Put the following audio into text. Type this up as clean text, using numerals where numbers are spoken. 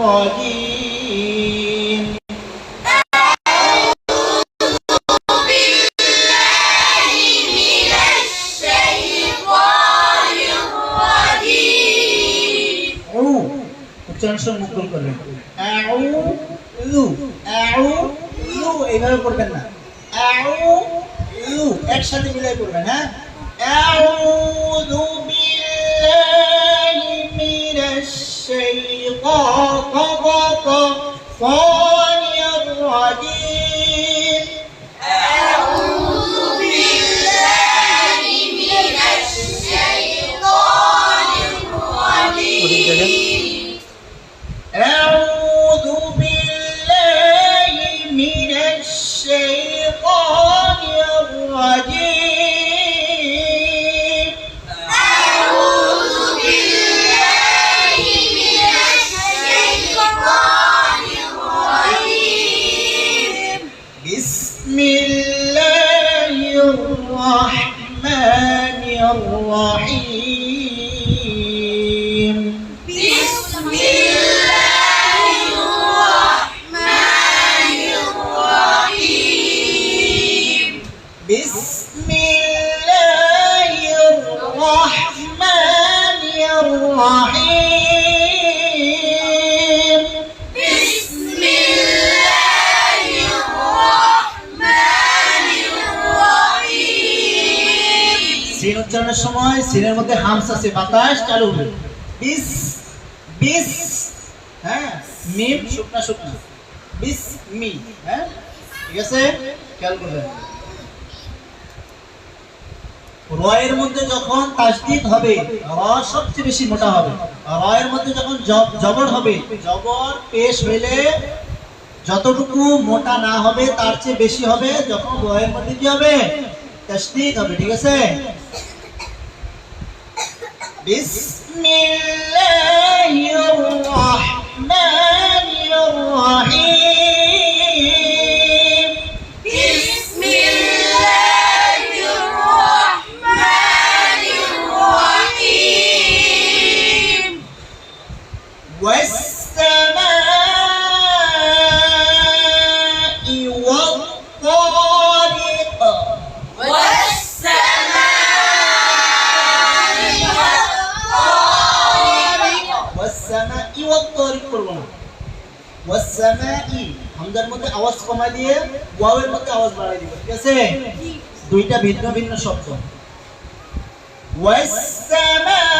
الرجيم মুখল করবেন আউযু আউযু এইভাবে পড়বেন না আউযু একসাথে মিলাই পড়বেন হ্যাঁ আউযু বিল্লাহি মিনাশ শাইতানির রাজিম আউযু বিল্লাহি মিনাশ শাইতানির রাজিম أعوذ بالله من الشيطان الرجيم أعوذ بالله من الشيطان الرجيم بسم الله الرحمن الرحيم بسم الله الرحمن الرحيم بسم الله الرحمن الرحيم بسم الله الرحمن الرحيم সিন উচ্চারণের সময় সিনের মধ্যে হামস আছে বাতাস চালু হবে বিস বিস হ্যাঁ মিম শুকনা শুকনা বিস মি হ্যাঁ ঠিক আছে খেয়াল করবেন রয়ের মধ্যে যখন তাসদীদ হবে র সবচেয়ে বেশি মোটা হবে রয়ের মধ্যে যখন জবর হবে জবর পেশ হইলে যতটুকু মোটা না হবে তার চেয়ে বেশি হবে যখন রয়ের মধ্যে কি হবে তাসদীদ হবে ঠিক আছে বিসমিল্লাহির রহমানির রহিম বিসমিল্লাহির রহমানির রহিম والسماء والطارق والسماء والطارق করবনা والسماء হামজার মধ্যে আওয়াজ কমাই দিয়ে ওয়াওয়ের মধ্যে আওয়াজ বাড়াই দিব ঠিক আছে দুইটা ভিন্ন ভিন্ন শব্দ والسماء